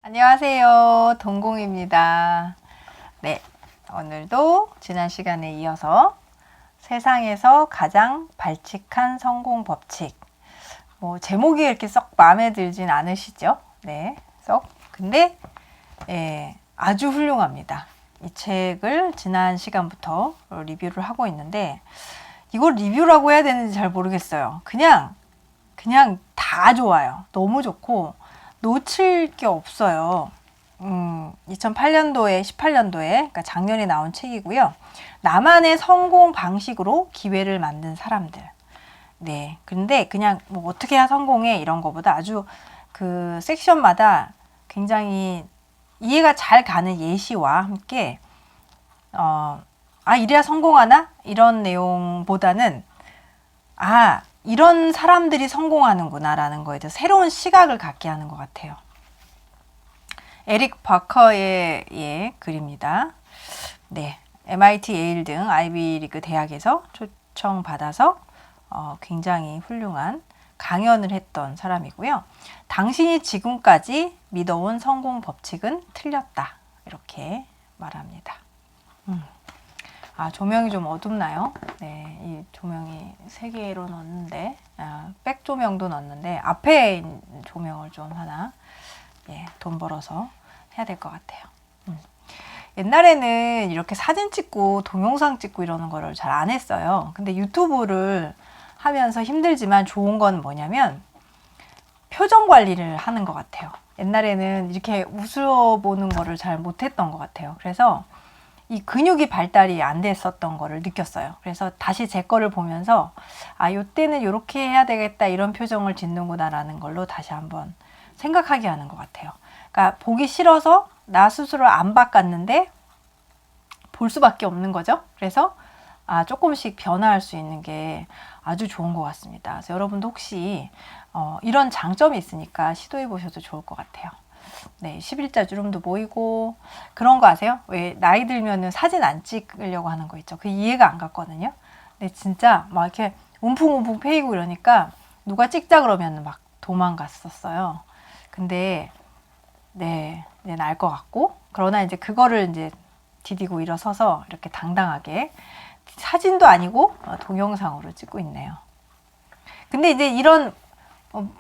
안녕하세요. 동공입니다. 네, 오늘도 지난 시간에 이어서 세상에서 가장 발칙한 성공 법칙. 제목이 이렇게 썩 마음에 들진 않으시죠? 네, 근데 아주 훌륭합니다. 이 책을 지난 시간부터 리뷰를 하고 있는데 이걸 리뷰라고 해야 되는지 잘 모르겠어요. 그냥 다 좋아요. 너무 좋고 놓칠 게 없어요. 2008년도에, 18년도에, 그러니까 작년에 나온 책이고요. 나만의 성공 방식으로 기회를 만든 사람들. 네. 근데 그냥 어떻게 해야 성공해 이런 거보다 아주 그 섹션마다 굉장히 이해가 잘 가는 예시와 함께, 이래야 성공하나? 이런 내용보다는, 이런 사람들이 성공하는구나 라는 거에 대해서 새로운 시각을 갖게 하는 것 같아요. 에릭 바커의 글입니다. 네, MIT, 예일 등 아이비리그 대학에서 초청받아서 굉장히 훌륭한 강연을 했던 사람이고요. 당신이 지금까지 믿어온 성공 법칙은 틀렸다. 이렇게 말합니다. 조명이 좀 어둡나요? 네, 이 조명이 3개로 넣었는데, 백 조명도 넣었는데, 앞에 있는 조명을 좀 하나, 돈 벌어서 해야 될 것 같아요. 옛날에는 이렇게 사진 찍고 동영상 찍고 이러는 거를 잘 안 했어요. 근데 유튜브를 하면서 힘들지만 좋은 건 뭐냐면, 표정 관리를 하는 것 같아요. 옛날에는 이렇게 웃어보는 거를 잘 못했던 것 같아요. 그래서 이 근육이 발달이 안 됐었던 거를 느꼈어요. 그래서 다시 제 거를 보면서 요때는 이렇게 해야 되겠다 이런 표정을 짓는구나 라는 걸로 다시 한번 생각하게 하는 것 같아요. 그러니까 보기 싫어서 나 스스로 안 바꿨는데 볼 수밖에 없는 거죠. 그래서 조금씩 변화할 수 있는 게 아주 좋은 것 같습니다. 그래서 여러분도 혹시 이런 장점이 있으니까 시도해 보셔도 좋을 것 같아요. 네, 11자 주름도 보이고 그런 거 아세요? 왜 나이 들면은 사진 안 찍으려고 하는 거 있죠. 그 이해가 안 갔거든요. 근데 진짜 막 이렇게 움풍움풍 패이고 이러니까 누가 찍자 그러면 막 도망갔었어요. 근데 네, 이제 날 것 같고 그러나 이제 그거를 이제 디디고 일어서서 이렇게 당당하게 사진도 아니고 동영상으로 찍고 있네요. 근데 이제 이런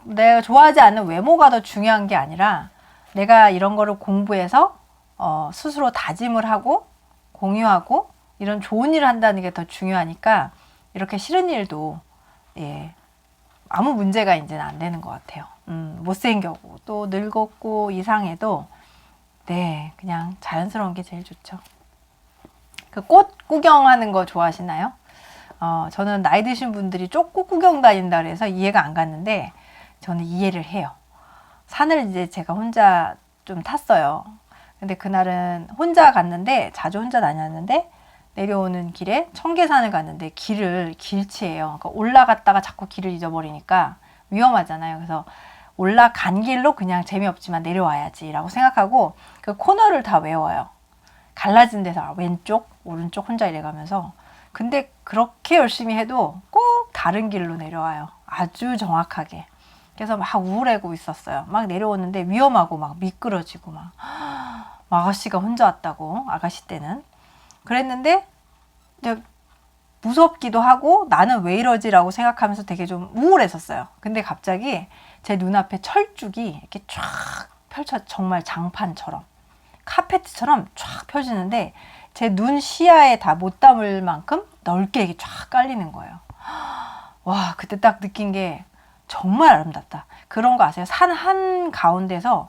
내가 좋아하지 않는 외모가 더 중요한 게 아니라 내가 이런 거를 공부해서 스스로 다짐을 하고 공유하고 이런 좋은 일을 한다는 게 더 중요하니까 이렇게 싫은 일도 아무 문제가 이제는 안 되는 것 같아요. 못생겼고 또 늙었고 이상해도 그냥 자연스러운 게 제일 좋죠. 그 꽃 구경하는 거 좋아하시나요? 저는 나이 드신 분들이 꽃 구경 다닌다 그래서 이해가 안 갔는데 저는 이해를 해요. 산을 이제 제가 혼자 좀 탔어요. 근데 그날은 혼자 갔는데, 자주 혼자 다녔는데, 내려오는 길에 청계산을 갔는데 길을 길치예요. 그러니까 올라갔다가 자꾸 길을 잊어버리니까 위험하잖아요. 그래서 올라간 길로 그냥 재미없지만 내려와야지 라고 생각하고 그 코너를 다 외워요. 갈라진 데서 왼쪽, 오른쪽 혼자 이래가면서. 근데 그렇게 열심히 해도 꼭 다른 길로 내려와요. 아주 정확하게. 그래서 막 우울해고 있었어요. 막 내려오는데 위험하고 막 미끄러지고 막 아가씨가 혼자 왔다고, 아가씨 때는. 그랬는데 무섭기도 하고 나는 왜 이러지라고 생각하면서 되게 좀 우울했었어요. 근데 갑자기 제 눈앞에 철쭉이 이렇게 쫙 펼쳐, 정말 장판처럼 카페트처럼 쫙 펴지는데 제 눈 시야에 다 못 담을 만큼 넓게 이렇게 쫙 깔리는 거예요. 와, 그때 딱 느낀 게 정말 아름답다. 그런 거 아세요? 산 한가운데서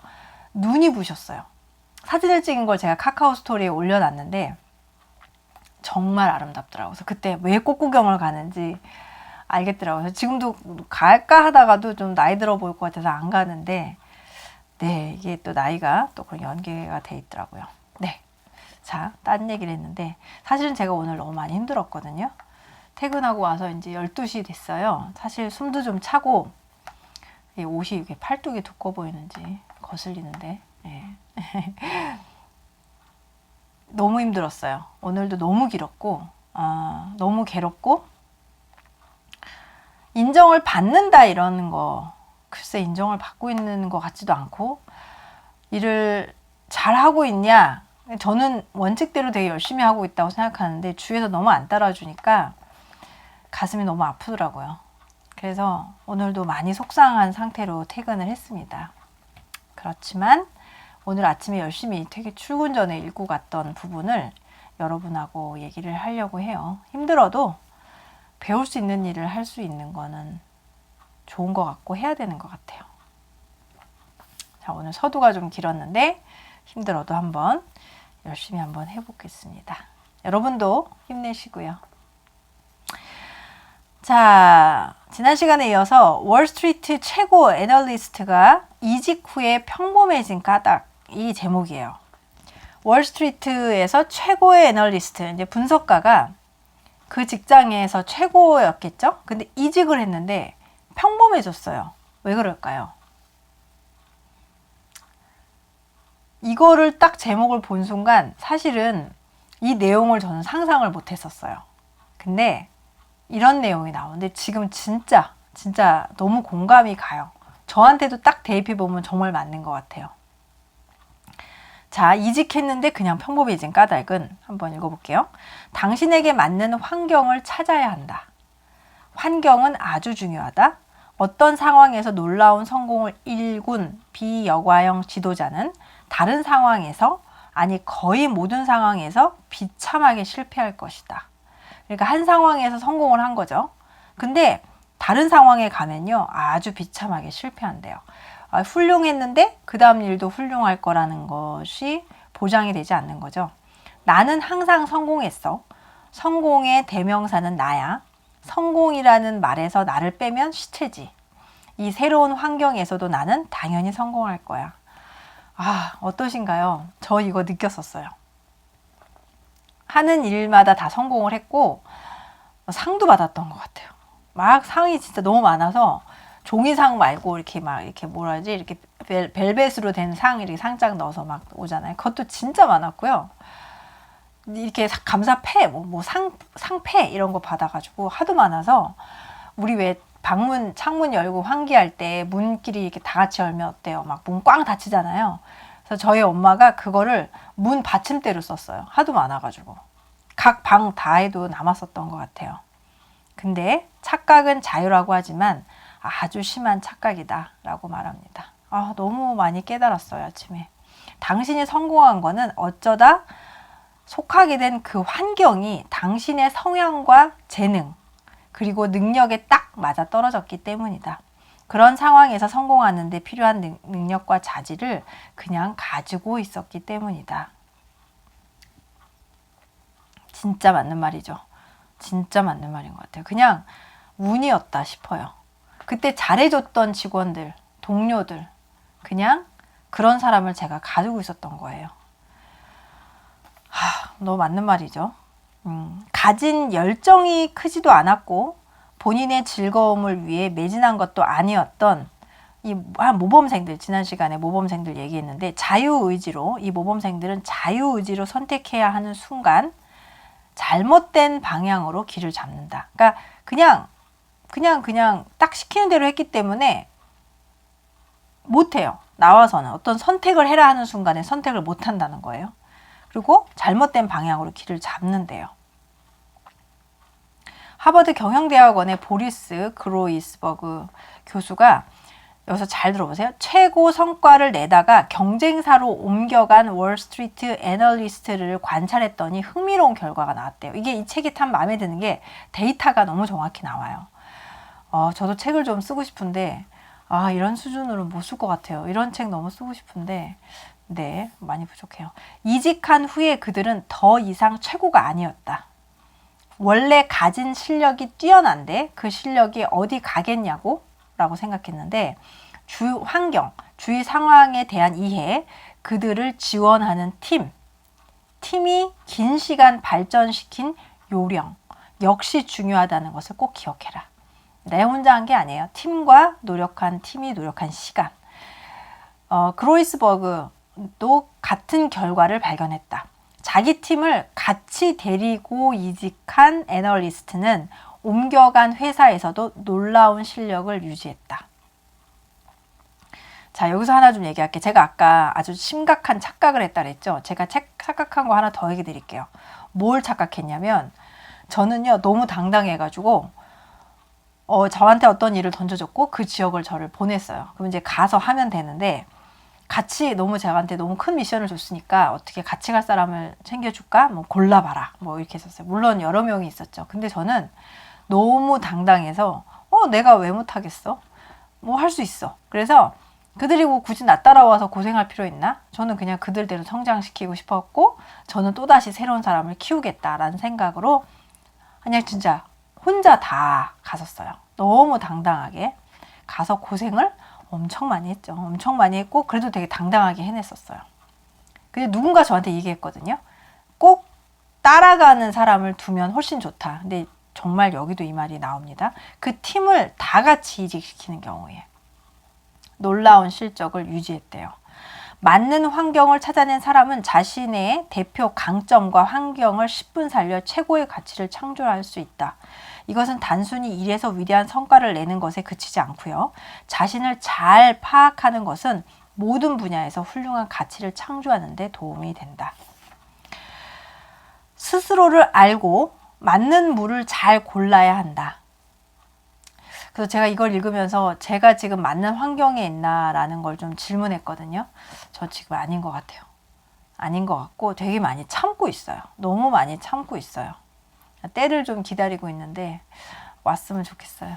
눈이 부셨어요. 사진을 찍은 걸 제가 카카오 스토리에 올려놨는데 정말 아름답더라고요. 그래서 그때 왜 꽃구경을 가는지 알겠더라고요. 그래서 지금도 갈까 하다가도 좀 나이 들어 보일 것 같아서 안 가는데 이게 또 나이가 또 그런 연계가 돼 있더라고요. 자, 딴 얘기를 했는데 사실은 제가 오늘 너무 많이 힘들었거든요. 퇴근하고 와서 이제 12시 됐어요. 사실 숨도 좀 차고 옷이 이게 팔뚝이 두꺼워 보이는지 거슬리는데 너무 힘들었어요. 오늘도 너무 길었고 너무 괴롭고 인정을 받는다 이러는 거 글쎄 인정을 받고 있는 것 같지도 않고 일을 잘 하고 있냐? 저는 원칙대로 되게 열심히 하고 있다고 생각하는데 주위에서 너무 안 따라주니까 가슴이 너무 아프더라고요. 그래서 오늘도 많이 속상한 상태로 퇴근을 했습니다. 그렇지만 오늘 아침에 열심히 출근 전에 읽고 갔던 부분을 여러분하고 얘기를 하려고 해요. 힘들어도 배울 수 있는 일을 할 수 있는 거는 좋은 것 같고 해야 되는 것 같아요. 자, 오늘 서두가 좀 길었는데 힘들어도 열심히 한번 해보겠습니다. 여러분도 힘내시고요. 자, 지난 시간에 이어서 월스트리트 최고 애널리스트가 이직 후에 평범해진 까닭, 이 제목이에요. 월스트리트에서 최고의 애널리스트, 이제 분석가가 그 직장에서 최고였겠죠? 근데 이직을 했는데 평범해졌어요. 왜 그럴까요? 이거를 딱 제목을 본 순간 사실은 이 내용을 저는 상상을 못 했었어요. 근데 이런 내용이 나오는데 지금 진짜 너무 공감이 가요. 저한테도 딱 대입해 보면 정말 맞는 것 같아요. 자, 이직했는데 그냥 평범해진 까닭은 한번 읽어볼게요. 당신에게 맞는 환경을 찾아야 한다. 환경은 아주 중요하다. 어떤 상황에서 놀라운 성공을 일군 비여과형 지도자는 다른 상황에서, 아니 거의 모든 상황에서 비참하게 실패할 것이다. 그러니까 한 상황에서 성공을 한 거죠. 근데 다른 상황에 가면요, 아주 비참하게 실패한대요. 훌륭했는데 그 다음 일도 훌륭할 거라는 것이 보장이 되지 않는 거죠. 나는 항상 성공했어. 성공의 대명사는 나야. 성공이라는 말에서 나를 빼면 시체지. 이 새로운 환경에서도 나는 당연히 성공할 거야. 아, 어떠신가요? 저 이거 느꼈었어요. 하는 일마다 다 성공을 했고 상도 받았던 것 같아요. 막 상이 진짜 너무 많아서 종이상 말고 이렇게 이렇게 벨벳으로 된 상, 이렇게 상장 넣어서 막 오잖아요. 그것도 진짜 많았고요. 이렇게 감사패, 상패 이런 거 받아가지고 하도 많아서 우리 왜 창문 열고 환기할 때 문끼리 이렇게 다 같이 열면 어때요? 막 문 꽝 닫히잖아요. 그래서 저희 엄마가 그거를 문 받침대로 썼어요. 하도 많아가지고. 각 방 다 해도 남았었던 것 같아요. 근데 착각은 자유라고 하지만 아주 심한 착각이다 라고 말합니다. 너무 많이 깨달았어요, 아침에. 당신이 성공한 거는 어쩌다 속하게 된 그 환경이 당신의 성향과 재능, 그리고 능력에 딱 맞아 떨어졌기 때문이다. 그런 상황에서 성공하는데 필요한 능력과 자질을 그냥 가지고 있었기 때문이다. 진짜 맞는 말이죠. 진짜 맞는 말인 것 같아요. 그냥 운이었다 싶어요. 그때 잘해줬던 직원들, 동료들, 그냥 그런 사람을 제가 가지고 있었던 거예요. 너무 맞는 말이죠. 가진 열정이 크지도 않았고 본인의 즐거움을 위해 매진한 것도 아니었던 이 모범생들, 지난 시간에 모범생들 얘기했는데 이 모범생들은 자유의지로 선택해야 하는 순간 잘못된 방향으로 길을 잡는다. 그러니까 그냥 딱 시키는 대로 했기 때문에 못해요. 나와서는 어떤 선택을 해라 하는 순간에 선택을 못 한다는 거예요. 그리고 잘못된 방향으로 길을 잡는데요. 하버드 경영대학원의 보리스 그로이스버그 교수가, 여기서 잘 들어보세요. 최고 성과를 내다가 경쟁사로 옮겨간 월스트리트 애널리스트를 관찰했더니 흥미로운 결과가 나왔대요. 이 책이 참 마음에 드는 게 데이터가 너무 정확히 나와요. 저도 책을 좀 쓰고 싶은데 이런 수준으로 못 쓸 것 같아요. 이런 책 너무 쓰고 싶은데 네, 많이 부족해요. 이직한 후에 그들은 더 이상 최고가 아니었다. 원래 가진 실력이 뛰어난데 그 실력이 어디 가겠냐고 라고 생각했는데 주위 상황에 대한 이해, 그들을 지원하는 팀이 긴 시간 발전시킨 요령 역시 중요하다는 것을 꼭 기억해라. 내 혼자 한 게 아니에요. 팀과 팀이 노력한 시간. 그로이스버그도 같은 결과를 발견했다. 자기 팀을 같이 데리고 이직한 애널리스트는 옮겨간 회사에서도 놀라운 실력을 유지했다. 자, 여기서 하나 좀 얘기할게. 제가 아까 아주 심각한 착각을 했다 그랬죠. 제가 착각한 거 하나 더 얘기 드릴게요. 뭘 착각했냐면 저는요 너무 당당해가지고 저한테 어떤 일을 던져줬고 그 지역을 저를 보냈어요. 그럼 이제 가서 하면 되는데 같이 너무 저한테 너무 큰 미션을 줬으니까 어떻게 같이 갈 사람을 챙겨줄까? 뭐 골라봐라. 뭐 이렇게 했었어요. 물론 여러 명이 있었죠. 근데 저는 너무 당당해서 내가 왜 못하겠어? 뭐 할 수 있어. 그래서 그들이 뭐 굳이 나 따라와서 고생할 필요 있나? 저는 그냥 그들대로 성장시키고 싶었고 저는 또다시 새로운 사람을 키우겠다라는 생각으로 그냥 진짜 혼자 다 갔었어요. 너무 당당하게 가서 고생을 엄청 많이 했죠. 엄청 많이 했고 그래도 되게 당당하게 해냈었어요. 근데 누군가 저한테 얘기했거든요. 꼭 따라가는 사람을 두면 훨씬 좋다. 근데 정말 여기도 이 말이 나옵니다. 그 팀을 다 같이 이직시키는 경우에 놀라운 실적을 유지했대요. 맞는 환경을 찾아낸 사람은 자신의 대표 강점과 환경을 10분 살려 최고의 가치를 창조할 수 있다. 이것은 단순히 일에서 위대한 성과를 내는 것에 그치지 않고요. 자신을 잘 파악하는 것은 모든 분야에서 훌륭한 가치를 창조하는 데 도움이 된다. 스스로를 알고 맞는 물을 잘 골라야 한다. 그래서 제가 이걸 읽으면서 제가 지금 맞는 환경에 있나라는 걸 좀 질문했거든요. 저 지금 아닌 것 같아요. 아닌 것 같고 되게 많이 참고 있어요. 너무 많이 참고 있어요. 때를 좀 기다리고 있는데 왔으면 좋겠어요.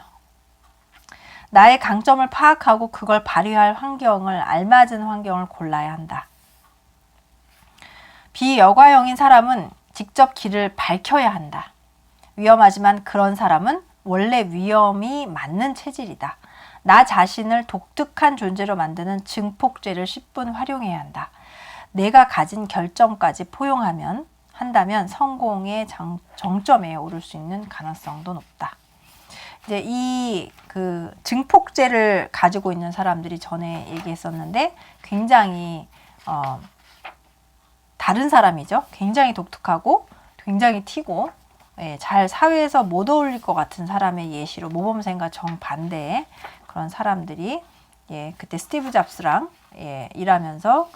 나의 강점을 파악하고 그걸 발휘할 환경을 알맞은 환경을 골라야 한다. 비여과형인 사람은 직접 길을 밝혀야 한다. 위험하지만 그런 사람은 원래 위험이 맞는 체질이다. 나 자신을 독특한 존재로 만드는 증폭죄를 10분 활용해야 한다. 내가 가진 결점까지 한다면 성공의 정점에 오를 수 있는 가능성도 높다. 이제 이 증폭죄를 가지고 있는 사람들이 전에 얘기했었는데 굉장히 다른 사람이죠. 굉장히 독특하고 굉장히 튀고 잘 사회에서 못 어울릴 것 같은 사람의 예시로 모범생과 정반대의 그런 사람들이 그때 스티브 잡스랑 일하면서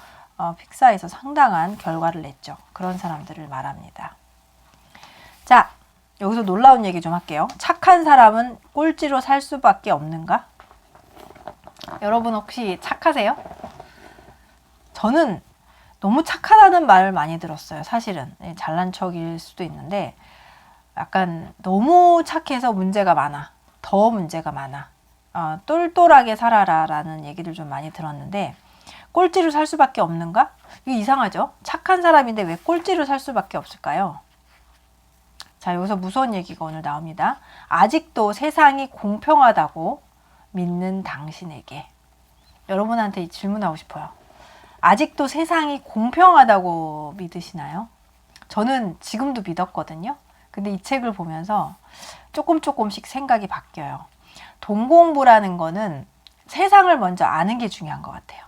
픽사에서 상당한 결과를 냈죠. 그런 사람들을 말합니다. 자, 여기서 놀라운 얘기 좀 할게요. 착한 사람은 꼴찌로 살 수밖에 없는가? 여러분 혹시 착하세요? 저는 너무 착하다는 말을 많이 들었어요. 사실은 잘난 척일 수도 있는데 약간 너무 착해서 문제가 많아. 더 문제가 많아. 똘똘하게 살아라 라는 얘기를 좀 많이 들었는데 꼴찌로 살 수밖에 없는가? 이거 이상하죠? 착한 사람인데 왜 꼴찌로 살 수밖에 없을까요? 자, 여기서 무서운 얘기가 오늘 나옵니다. 아직도 세상이 공평하다고 믿는 당신에게. 여러분한테 질문하고 싶어요. 아직도 세상이 공평하다고 믿으시나요? 저는 지금도 믿었거든요. 근데 이 책을 보면서 조금씩 생각이 바뀌어요. 돈 공부라는 거는 세상을 먼저 아는 게 중요한 것 같아요.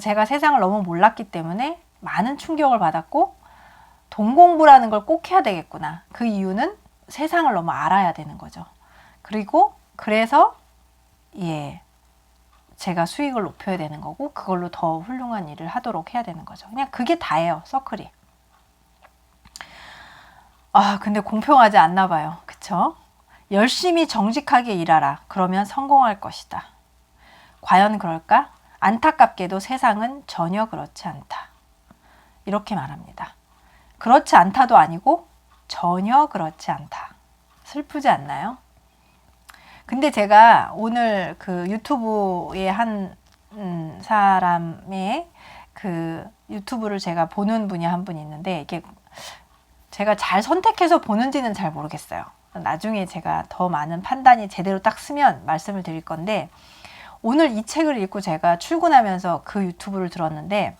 제가 세상을 너무 몰랐기 때문에 많은 충격을 받았고 돈 공부라는 걸 꼭 해야 되겠구나. 그 이유는 세상을 너무 알아야 되는 거죠. 그래서 제가 수익을 높여야 되는 거고 그걸로 더 훌륭한 일을 하도록 해야 되는 거죠. 그냥 그게 다예요. 서클이. 근데 공평하지 않나 봐요. 그쵸? 열심히 정직하게 일하라. 그러면 성공할 것이다. 과연 그럴까? 안타깝게도 세상은 전혀 그렇지 않다. 이렇게 말합니다. 그렇지 않다도 아니고 전혀 그렇지 않다. 슬프지 않나요? 근데 제가 오늘 그 유튜브의 한 사람의 그 유튜브를 제가 보는 분이 한 분 있는데 이게 제가 잘 선택해서 보는지는 잘 모르겠어요. 나중에 제가 더 많은 판단이 제대로 딱 쓰면 말씀을 드릴 건데 오늘 이 책을 읽고 제가 출근하면서 그 유튜브를 들었는데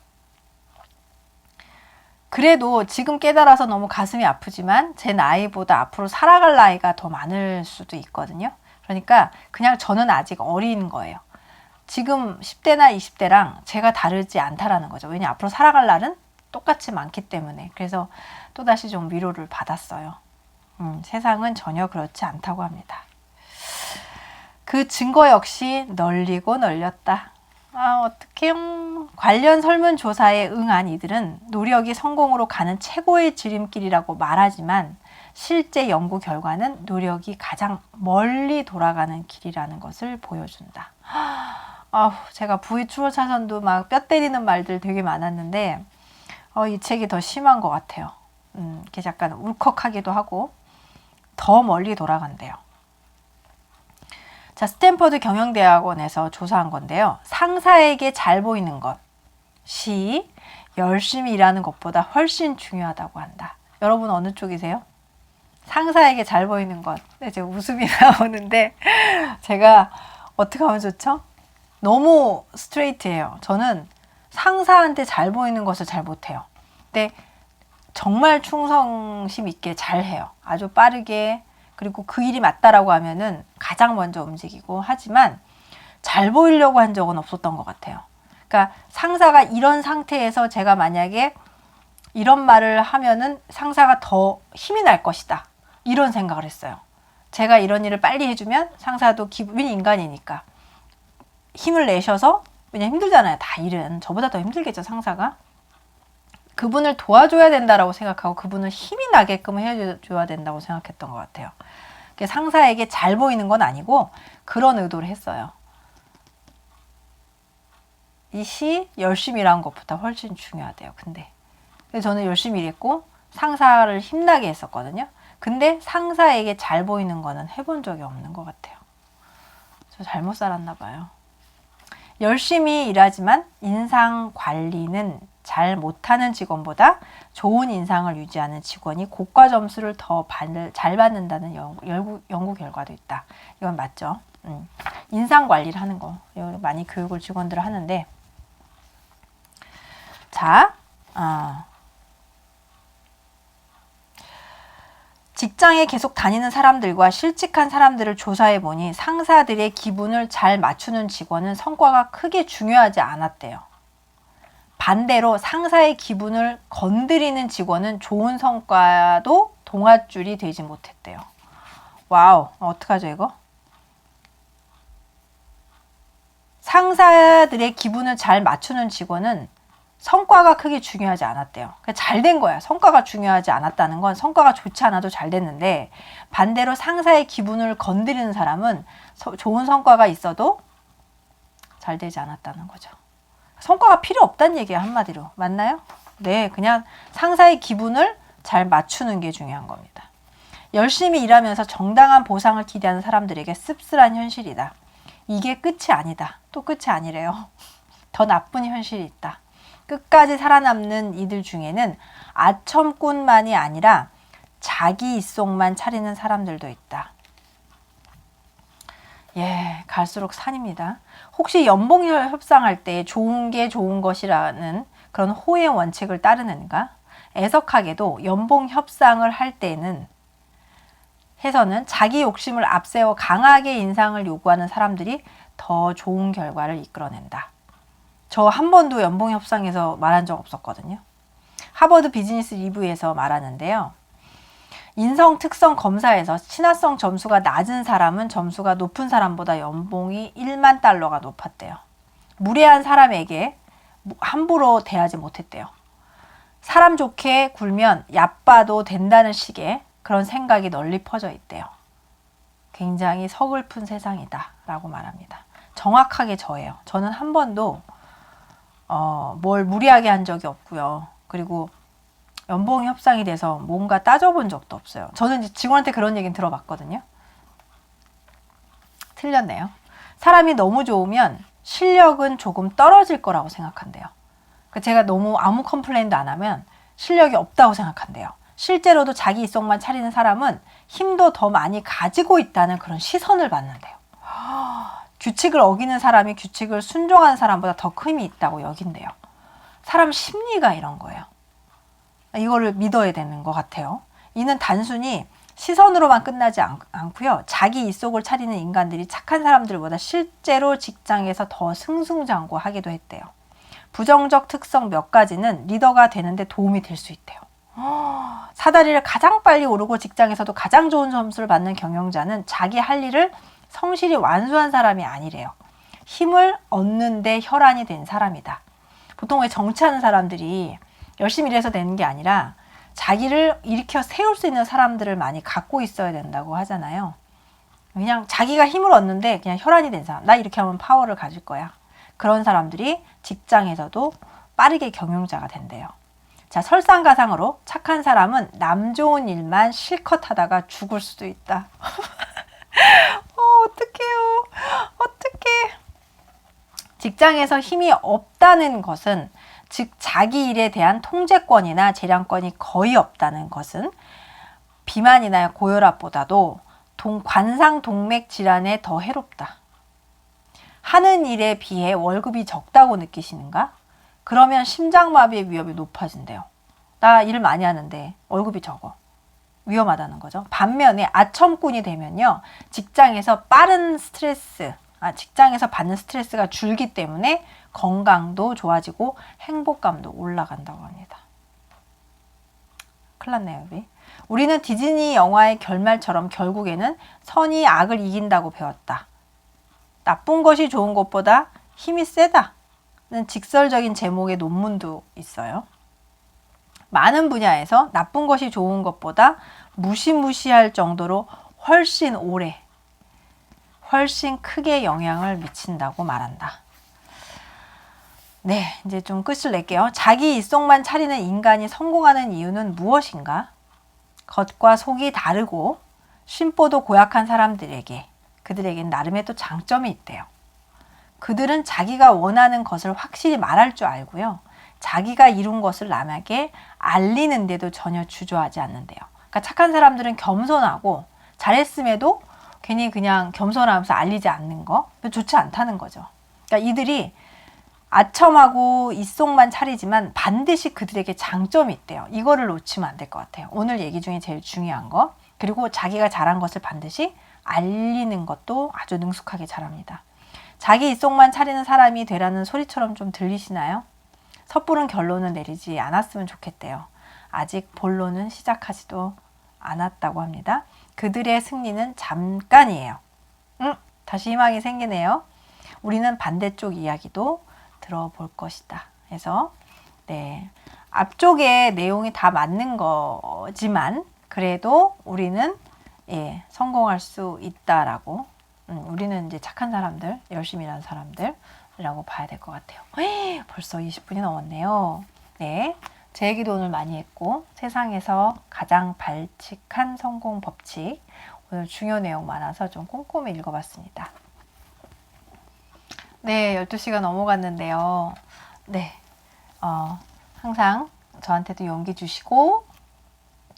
그래도 지금 깨달아서 너무 가슴이 아프지만 제 나이보다 앞으로 살아갈 나이가 더 많을 수도 있거든요. 그러니까 그냥 저는 아직 어린 거예요. 지금 10대나 20대랑 제가 다르지 않다라는 거죠. 왜냐 앞으로 살아갈 날은 똑같이 많기 때문에. 그래서 또다시 좀 위로를 받았어요. 세상은 전혀 그렇지 않다고 합니다. 그 증거 역시 널리고 널렸다. 어떡해요. 관련 설문조사에 응한 이들은 노력이 성공으로 가는 최고의 지름길이라고 말하지만 실제 연구 결과는 노력이 가장 멀리 돌아가는 길이라는 것을 보여준다. 제가 부의 추월 차선도 막 뼈 때리는 말들 되게 많았는데 이 책이 더 심한 것 같아요. 이렇게 약간 울컥하기도 하고 더 멀리 돌아간대요. 자, 스탠퍼드 경영대학원에서 조사한 건데요. 상사에게 잘 보이는 것이 열심히 일하는 것보다 훨씬 중요하다고 한다. 여러분 어느 쪽이세요? 상사에게 잘 보이는 것. 이제 웃음이 나오는데 제가 어떻게 하면 좋죠? 너무 스트레이트해요. 저는 상사한테 잘 보이는 것을 잘 못해요. 근데 정말 충성심 있게 잘해요. 아주 빠르게. 그리고 그 일이 맞다라고 하면은 가장 먼저 움직이고 하지만 잘 보이려고 한 적은 없었던 것 같아요. 그러니까 상사가 이런 상태에서 제가 만약에 이런 말을 하면은 상사가 더 힘이 날 것이다. 이런 생각을 했어요. 제가 이런 일을 빨리 해주면 상사도 기분이 인간이니까 힘을 내셔서, 왜냐면 힘들잖아요. 다 일은. 저보다 더 힘들겠죠, 상사가. 그분을 도와줘야 된다라고 생각하고 그분을 힘이 나게끔 해줘야 된다고 생각했던 것 같아요. 상사에게 잘 보이는 건 아니고 그런 의도를 했어요. 이 시 열심히 일한 것보다 훨씬 중요하대요. 근데 그래서 저는 열심히 일했고 상사를 힘나게 했었거든요. 근데 상사에게 잘 보이는 거는 해본 적이 없는 것 같아요. 저 잘못 살았나 봐요. 열심히 일하지만 인상 관리는 잘 못하는 직원보다 좋은 인상을 유지하는 직원이 고과 점수를 더 잘 받는다는 연구 결과도 있다. 이건 맞죠? 인상 관리를 하는 거. 많이 교육을 직원들 하는데, 자, 직장에 계속 다니는 사람들과 실직한 사람들을 조사해 보니 상사들의 기분을 잘 맞추는 직원은 성과가 크게 중요하지 않았대요. 반대로 상사의 기분을 건드리는 직원은 좋은 성과도 동아줄이 되지 못했대요. 와우, 어떡하죠 이거? 상사들의 기분을 잘 맞추는 직원은 성과가 크게 중요하지 않았대요. 잘 된 거야. 성과가 중요하지 않았다는 건 성과가 좋지 않아도 잘 됐는데, 반대로 상사의 기분을 건드리는 사람은 좋은 성과가 있어도 잘 되지 않았다는 거죠. 성과가 필요 없다는 얘기야, 한마디로. 맞나요? 네, 그냥 상사의 기분을 잘 맞추는 게 중요한 겁니다. 열심히 일하면서 정당한 보상을 기대하는 사람들에게 씁쓸한 현실이다. 이게 끝이 아니다. 또 끝이 아니래요. 더 나쁜 현실이 있다. 끝까지 살아남는 이들 중에는 아첨꾼만이 아니라 자기 입속만 차리는 사람들도 있다. 예, 갈수록 산입니다. 혹시 연봉 협상할 때 좋은 게 좋은 것이라는 그런 호의 원칙을 따르는가? 애석하게도 연봉 협상을 할 때는 해서는 자기 욕심을 앞세워 강하게 인상을 요구하는 사람들이 더 좋은 결과를 이끌어낸다. 저 한 번도 연봉 협상에서 말한 적 없었거든요. 하버드 비즈니스 리뷰에서 말하는데요. 인성 특성 검사에서 친화성 점수가 낮은 사람은 점수가 높은 사람보다 연봉이 1만 달러가 높았대요. 무례한 사람에게 함부로 대하지 못했대요. 사람 좋게 굴면 얕봐도 된다는 식의 그런 생각이 널리 퍼져 있대요. 굉장히 서글픈 세상이다 라고 말합니다. 정확하게 저예요. 저는 한 번도 뭘 무리하게 한 적이 없고요. 그리고 연봉 협상이 돼서 뭔가 따져본 적도 없어요. 저는 이제 직원한테 그런 얘기는 들어봤거든요. 틀렸네요. 사람이 너무 좋으면 실력은 조금 떨어질 거라고 생각한대요. 제가 너무 아무 컴플레인도 안 하면 실력이 없다고 생각한대요. 실제로도 자기 입속만 차리는 사람은 힘도 더 많이 가지고 있다는 그런 시선을 받는데요. 규칙을 어기는 사람이 규칙을 순종하는 사람보다 더 힘이 있다고 여긴대요. 사람 심리가 이런 거예요. 이거를 믿어야 되는 것 같아요. 이는 단순히 시선으로만 끝나지 않고요. 자기 입속을 차리는 인간들이 착한 사람들보다 실제로 직장에서 더 승승장구하기도 했대요. 부정적 특성 몇 가지는 리더가 되는데 도움이 될 수 있대요. 사다리를 가장 빨리 오르고 직장에서도 가장 좋은 점수를 받는 경영자는 자기 할 일을 성실히 완수한 사람이 아니래요. 힘을 얻는데 혈안이 된 사람이다. 보통 왜 정치하는 사람들이 열심히 일해서 되는 게 아니라 자기를 일으켜 세울 수 있는 사람들을 많이 갖고 있어야 된다고 하잖아요. 그냥 자기가 힘을 얻는데 그냥 혈안이 된 사람, 나 이렇게 하면 파워를 가질 거야. 그런 사람들이 직장에서도 빠르게 경영자가 된대요. 자, 설상가상으로 착한 사람은 남 좋은 일만 실컷 하다가 죽을 수도 있다. 어떡해요. 어떡해. 직장에서 힘이 없다는 것은, 즉 자기 일에 대한 통제권이나 재량권이 거의 없다는 것은 비만이나 고혈압보다도 관상동맥 질환에 더 해롭다. 하는 일에 비해 월급이 적다고 느끼시는가? 그러면 심장마비의 위험이 높아진대요. 나 일 많이 하는데 월급이 적어. 위험하다는 거죠. 반면에 아첨꾼이 되면요, 직장에서 직장에서 받는 스트레스가 줄기 때문에 건강도 좋아지고 행복감도 올라간다고 합니다. 큰일 났네요, 여기. 우리는 디즈니 영화의 결말처럼 결국에는 선이 악을 이긴다고 배웠다. 나쁜 것이 좋은 것보다 힘이 세다는 직설적인 제목의 논문도 있어요. 많은 분야에서 나쁜 것이 좋은 것보다 무시무시할 정도로 훨씬 오래, 훨씬 크게 영향을 미친다고 말한다. 네, 이제 좀 끝을 낼게요. 자기 입속만 차리는 인간이 성공하는 이유는 무엇인가? 겉과 속이 다르고 심보도 고약한 사람들에게, 그들에겐 나름의 또 장점이 있대요. 그들은 자기가 원하는 것을 확실히 말할 줄 알고요. 자기가 이룬 것을 남에게 알리는데도 전혀 주저하지 않는데요. 그러니까 착한 사람들은 겸손하고 잘했음에도 괜히 그냥 겸손하면서 알리지 않는 거, 좋지 않다는 거죠. 그러니까 이들이 아첨하고 입속만 차리지만 반드시 그들에게 장점이 있대요. 이거를 놓치면 안 될 것 같아요. 오늘 얘기 중에 제일 중요한 거. 그리고 자기가 잘한 것을 반드시 알리는 것도 아주 능숙하게 잘합니다. 자기 입속만 차리는 사람이 되라는 소리처럼 좀 들리시나요? 섣부른 결론은 내리지 않았으면 좋겠대요. 아직 본론은 시작하지도 않았다고 합니다. 그들의 승리는 잠깐이에요. 다시 희망이 생기네요. 우리는 반대쪽 이야기도 들어볼 것이다. 그래서 네, 앞쪽에 내용이 다 맞는 거지만 그래도 우리는 성공할 수 있다라고, 우리는 이제 착한 사람들, 열심히 일하는 사람들이라고 봐야 될 것 같아요. 벌써 20분이 넘었네요. 네, 제 얘기도 오늘 많이 했고, 세상에서 가장 발칙한 성공 법칙, 오늘 중요 내용 많아서 좀 꼼꼼히 읽어봤습니다. 네, 12시가 넘어갔는데요. 네, 항상 저한테도 용기 주시고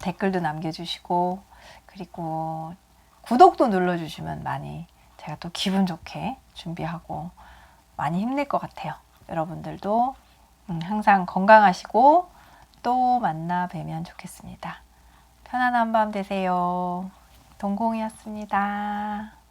댓글도 남겨주시고 그리고 구독도 눌러주시면 많이 제가 또 기분 좋게 준비하고 많이 힘낼 것 같아요. 여러분들도 항상 건강하시고 또 만나 뵈면 좋겠습니다. 편안한 밤 되세요. 동공이었습니다.